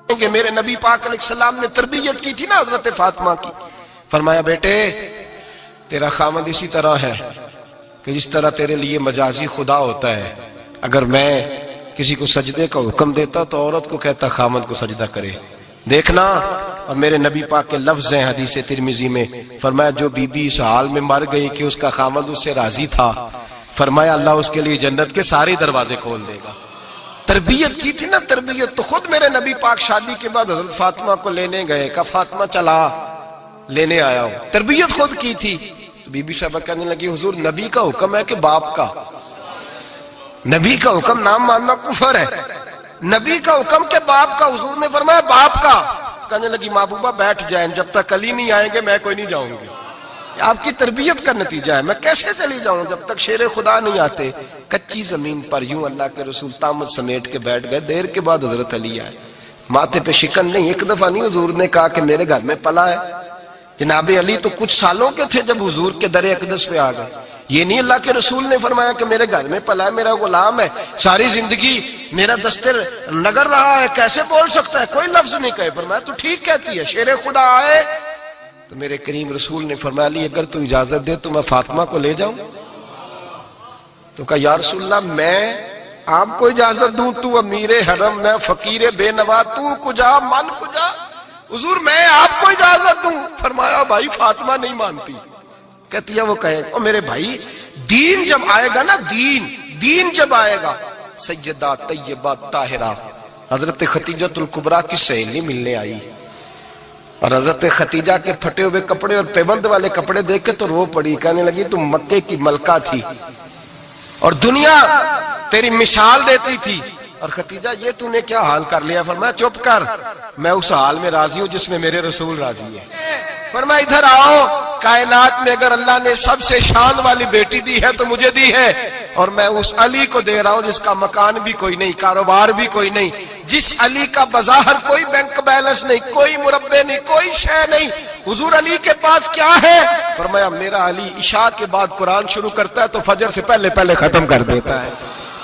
کہ میرے نبی پاک علیہ السلام نے تربیت کی تھی نا حضرت فاطمہ کی. فرمایا بیٹے تیرا خامد اسی طرح ہے کہ جس طرح تیرے لیے مجازی خدا ہوتا ہے. اگر میں کسی کو سجدے کا حکم دیتا تو عورت کو کہتا خامد کو سجدہ کرے. دیکھنا. اور میرے نبی پاک کے لفظ ہیں حدیث ترمذی میں, فرمایا جو بی بی اس حال میں مر گئی کہ اس کا خامد اس سے راضی تھا, فرمایا اللہ اس کے لیے جنت کے سارے دروازے کھول دے گا. تربیت کی تھی نا تربیت. تو خود میرے نبی پاک شادی کے بعد حضرت فاطمہ کو لینے گئے, کہا فاطمہ چلا لینے آیا ہوں. تربیت خود کی تھی. بی بی صاحبہ کہنے لگی حضور نبی کا حکم ہے کہ باپ کا؟ نبی کا حکم نام ماننا کفر ہے. نبی کا حکم کہ باپ کا. حضور نے فرمایا باپ کا. کہنے لگی محبوبہ بیٹھ جائیں, جب تک علی نہیں آئیں گے میں کوئی نہیں جاؤں گی. آپ کی تربیت کا نتیجہ ہے. میں کیسے چلی جاؤں جب تک شیر خدا نہیں آتے. کچی زمین پر یوں اللہ کے رسول طامت سمیٹ کے بیٹھ گئے. دیر کے بعد حضرت علی آئے. ماتھے پہ شکن نہیں. ایک دفعہ نہیں حضور نے کہا کہ میرے گھر میں پلا ہے. جناب علی تو کچھ سالوں کے تھے جب حضور کے در اقدس پہ آ گئے. یہ نہیں اللہ کے رسول نے فرمایا کہ میرے گھر میں پلا ہے, میرا غلام ہے, ساری زندگی میرا دستر نگر رہا ہے, کیسے بول سکتا ہے, کوئی لفظ نہیں کہے. فرمایا تو ٹھیک کہتی ہے, شیر خدا آئے. تو میرے کریم رسول نے فرمایا علی اگر تو اجازت دے تو میں فاطمہ کو لے جاؤں. تو کہا یا رسول اللہ میں آپ کو اجازت دوں, تو امیر حرم, میں فقیر بے نوا, تو کجا من کجا. حضور میں آپ کو اجازت دوں. فرمایا بھائی فاطمہ نہیں مانتی. کہتی ہے وہ کہے او میرے بھائی دین جب آئے گا نا, دین جب آئے گا, سیدہ طیبہ طاہرہ حضرت ختیجۃ الکبریٰ کی سہیلی ملنے آئی, اور حضرت ختیجہ کے پھٹے ہوئے کپڑے اور پیبند والے کپڑے دیکھ کے تو رو پڑی. کہنے لگی تم مکے کی ملکہ تھی اور دنیا تیری مثال دیتی تھی, اور ختیجہ یہ تو نے کیا حال کر لیا. فرمایا چپ کر, میں اس حال میں راضی ہوں جس میں میرے رسول راضی ہے. فرمایا ادھر آؤ, کائنات میں اگر اللہ نے سب سے شان والی بیٹی دی ہے تو مجھے دی ہے, اور میں اس علی کو دے رہا ہوں جس کا مکان بھی کوئی نہیں, کاروبار بھی کوئی نہیں, جس علی کا بظاہر کوئی بینک بیلنس نہیں, کوئی مربع نہیں, کوئی شے نہیں. حضور علی کے پاس کیا ہے؟ فرمایا میرا علی عشاء کے بعد قرآن شروع کرتا ہے تو فجر سے پہلے ختم کر دیتا ہے.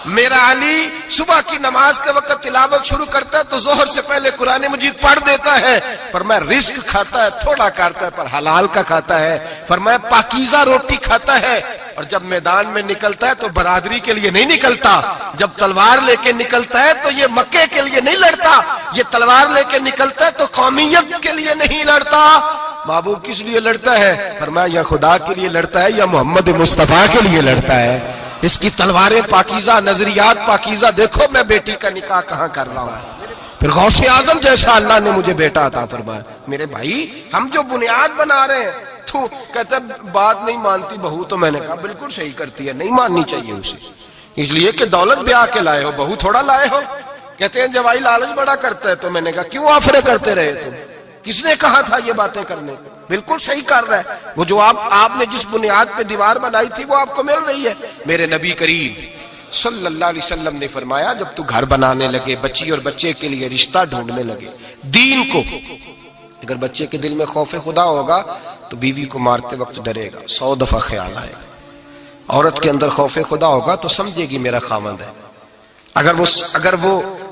میرا علی صبح کی نماز کے وقت تلاوت شروع کرتا ہے تو ظہر سے پہلے قرآن مجید پڑھ دیتا ہے. فرمایا رزق کھاتا ہے, تھوڑا کھاتا ہے پر حلال کا کھاتا ہے. فرمایا پاکیزہ روٹی کھاتا ہے, اور جب میدان میں نکلتا ہے تو برادری کے لیے نہیں نکلتا. جب تلوار لے کے نکلتا ہے تو یہ مکے کے لیے نہیں لڑتا, یہ تلوار لے کے نکلتا ہے تو قومیت کے لیے نہیں لڑتا. محبوب کس لیے لڑتا ہے؟ فرمایا یا خدا کے لیے لڑتا ہے یا محمد مصطفیٰ کے لیے لڑتا ہے. اس کی تلواریں پاکیزہ, نظریات پاکیزہ. دیکھو میں بیٹی کا نکاح کہاں کر رہا ہوں. پھر غوث اعظم جیسا اللہ نے مجھے بیٹا عطا فرمایا. میرے بھائی ہم جو بنیاد بنا رہے ہیں, تو کہتا بات نہیں مانتی بہو, تو میں نے کہا بالکل صحیح کرتی ہے, نہیں ماننی چاہیے اسے, اس لیے کہ دولت بیاہ کے لائے ہو, بہو تھوڑا لائے ہو. کہتے ہیں جوائی لالچ بڑا کرتا ہے. تو میں نے کہا کیوں آفرے کرتے رہے تم, کس نے کہا تھا یہ باتیں کرنے کو؟ بالکل صحیح کر رہا ہے. وہ جو آپ نے جس بنیاد پہ دیوار بنائی تھی وہ آپ کو مل رہی ہے. میرے نبی کریم صلی اللہ علیہ وسلم نے فرمایا جب تو گھر بنانے لگے, بچی اور بچے کے لیے رشتہ ڈھونڈنے لگے, دین کو, اگر بچے کے دل میں خوف خدا ہوگا تو بیوی کو مارتے وقت ڈرے گا, 100 دفعہ خیال آئے گا. عورت کے اندر خوف خدا ہوگا تو سمجھے گی میرا خامند ہے. اگر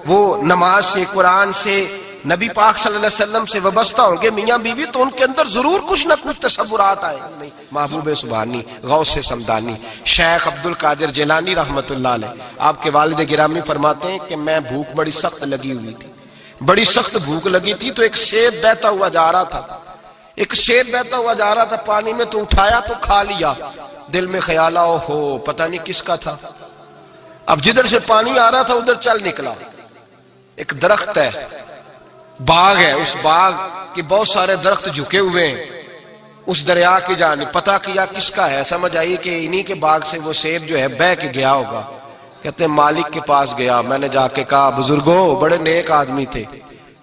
وہ نماز سے, قرآن سے, نبی پاک صلی اللہ علیہ وسلم سے وابستہ ہوں گے میاں بیوی, تو ان کے اندر ضرور کچھ نہ کچھ تصورات آئے گے. محبوب سبحانی, غوث سمدانی, شیخ عبد القادر جیلانی رحمت اللہ علیہ, آپ کے والد گرامی فرماتے ہیں کہ میں بھوک بڑی سخت لگی ہوئی تھی, بڑی سخت بھوک لگی تھی, تو ایک سیب بہتا ہوا جا رہا تھا, پانی میں تو اٹھایا تو کھا لیا. دل میں خیال آؤ ہو پتہ نہیں کس کا تھا. اب جدھر سے پانی آ رہا تھا ادھر چل نکلا. ایک درخت ہے, باغ ہے, اس باغ کے بہت سارے درخت جھکے ہوئے ہیں, اس دریا کی جانب پتہ کیا کس کا ہے, سمجھ آئی کہ انہی کے باغ سے وہ سیب جو ہے بہ کے گیا ہوگا. کہتے ہیں مالک کے پاس گیا, میں نے جا کے کہا بزرگوں, بڑے نیک آدمی تھے,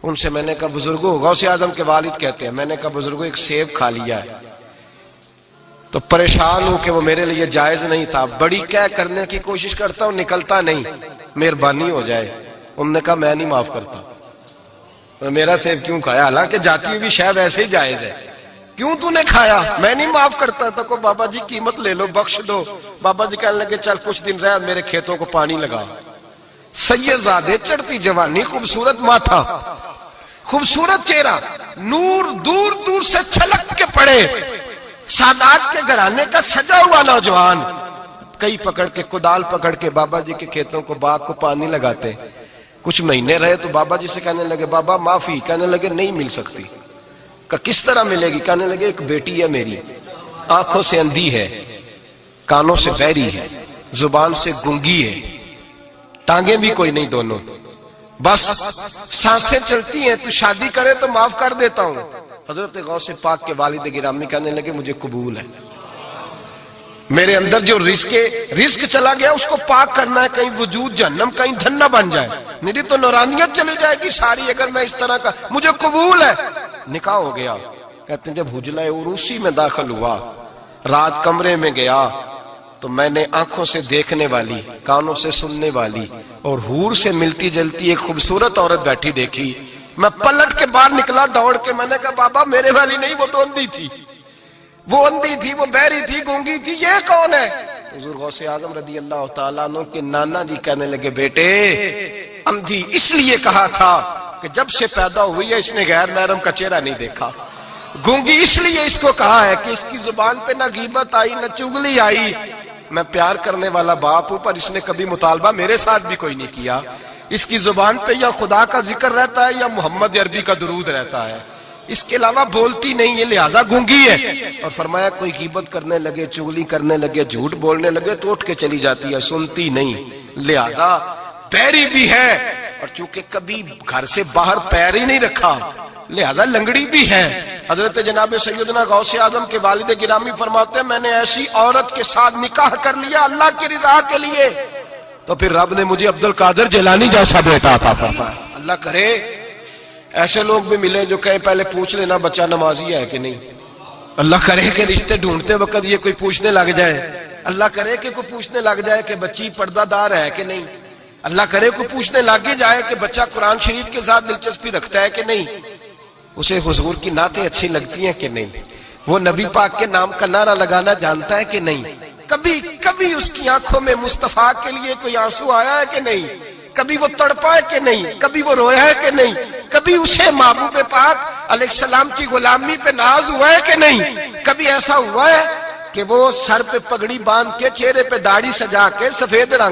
ان سے میں نے کہا بزرگوں, غوث اعظم کے والد کہتے ہیں, میں نے کہا بزرگوں ایک سیب کھا لیا ہے, تو پریشان ہوں کہ وہ میرے لیے جائز نہیں تھا, بڑی کہہ کرنے کی کوشش کرتا ہوں, نکلتا نہیں, مہربانی ہو جائے. انہوں نے کہا میں نہیں معاف کرتا, میرا سیب کیوں کھایا, حالانکہ جاتی ہوئی بھی شاید ایسے ہی جائز ہے, کیوں تو نے کھایا؟ میں نہیں معاف کرتا. تو کو بابا جی قیمت لے لو, بخش دو. بابا جی کہنے لگے چل کچھ دن رہ, میرے کھیتوں کو پانی لگا. سید زادے, چڑھتی جوانی, خوبصورت ماتھا, خوبصورت چہرہ، نور دور دور سے چھلک کے پڑے، سادات کے گھرانے کا سجا ہوا نوجوان، کئی پکڑ کے کدال پکڑ کے بابا جی کے کھیتوں کو باغ کو پانی لگاتے. کچھ مہینے رہے تو بابا جی سے کہنے لگے بابا معافی. کہنے لگے نہیں مل سکتی. کہ کس طرح ملے گی؟ کہنے لگے ایک بیٹی ہے میری، آنکھوں سے اندھی ہے، کانوں سے بہری ہے، زبان سے گونگی ہے، ٹانگیں بھی کوئی نہیں دونوں، بس سانسیں چلتی ہیں، تو شادی کرے تو معاف کر دیتا ہوں. حضرت غوث پاک کے والد گرامی کہنے لگے مجھے قبول ہے، میرے اندر جو رزق چلا گیا اس کو پاک کرنا ہے، کہیں وجود جہنم کہیں دھن نہ بن جائے، میری تو نورانیت چلی جائے گی ساری اگر میں اس طرح کا. مجھے قبول ہے. نکاح ہو گیا. کہتے ہیں جب حجلہ عروسی میں داخل ہوا، رات کمرے میں گیا تو میں نے آنکھوں سے دیکھنے والی، کانوں سے سننے والی اور حور سے ملتی جلتی ایک خوبصورت عورت بیٹھی دیکھی. میں پلٹ کے باہر نکلا دوڑ کے. میں نے کہا بابا میرے والی نہیں، وہ تو اندھی تھی، وہ اندھی تھی، وہ بہری تھی، گونگی تھی، یہ کون ہے؟ حضور غوث اعظم رضی اللہ تعالیٰ عنہ کے نانا جی کہنے لگے بیٹے اندھی اس لیے کہا تھا کہ جب سے پیدا ہوئی ہے اس نے غیر محرم کا چہرہ نہیں دیکھا. گونگی اس لیے اس کو کہا ہے کہ اس کی زبان پہ نہ غیبت آئی نہ چگلی آئی. میں پیار کرنے والا باپ ہوں پر اس نے کبھی مطالبہ میرے ساتھ بھی کوئی نہیں کیا. اس کی زبان پہ یا خدا کا ذکر رہتا ہے یا محمد عربی کا درود رہتا ہے، اس کے علاوہ بولتی نہیں ہے، لہذا گونگی ہے. اور فرمایا کوئی غیبت کرنے لگے، چغلی کرنے لگے، جھوٹ بولنے لگے تو اٹھ کے چلی جاتی ہے، سنتی نہیں، لہذا پیری بھی ہے. اور چونکہ کبھی گھر سے باہر پیر ہی نہیں رکھا لہذا لنگڑی بھی ہے. حضرت جناب سیدنا غوث اعظم کے والد گرامی فرماتے ہیں میں نے ایسی عورت کے ساتھ نکاح کر لیا اللہ کی رضا کے لیے تو پھر رب نے مجھے عبد القادر جیلانی جیسا بیٹا عطا فرمایا. اللہ کرے ایسے لوگ بھی ملے جو کہیں پہلے پوچھ لینا بچہ نمازی ہے کہ نہیں. اللہ کرے کہ رشتے ڈھونڈتے وقت یہ کوئی پوچھنے لگ جائے. اللہ کرے کہ کوئی پوچھنے لگ جائے کہ بچی پردہ دار ہے کہ نہیں. اللہ کرے کوئی پوچھنے لگ جائے کہ بچہ قرآن شریف کے ساتھ دلچسپی رکھتا ہے کہ نہیں. اسے حضور کی نعتیں اچھی لگتی ہیں کہ نہیں. وہ نبی پاک کے نام کا نعرہ لگانا جانتا ہے کہ نہیں. کبھی اس کی آنکھوں میں مصطفیٰ کے لیے کوئی آنسو آیا ہے کہ نہیں. کبھی وہ تڑپا ہے کہ نہیں. کبھی وہ رویا ہے کہ نہیں. کبھی اسے محبوب پاک علیہ السلام کی غلامی پہ ناز ہوا ہے کہ نہیں. کبھی ایسا ہوا ہے کہ وہ سر پہ پگڑی باندھ کے چہرے پہ داڑھی سجا کے سفید رنگ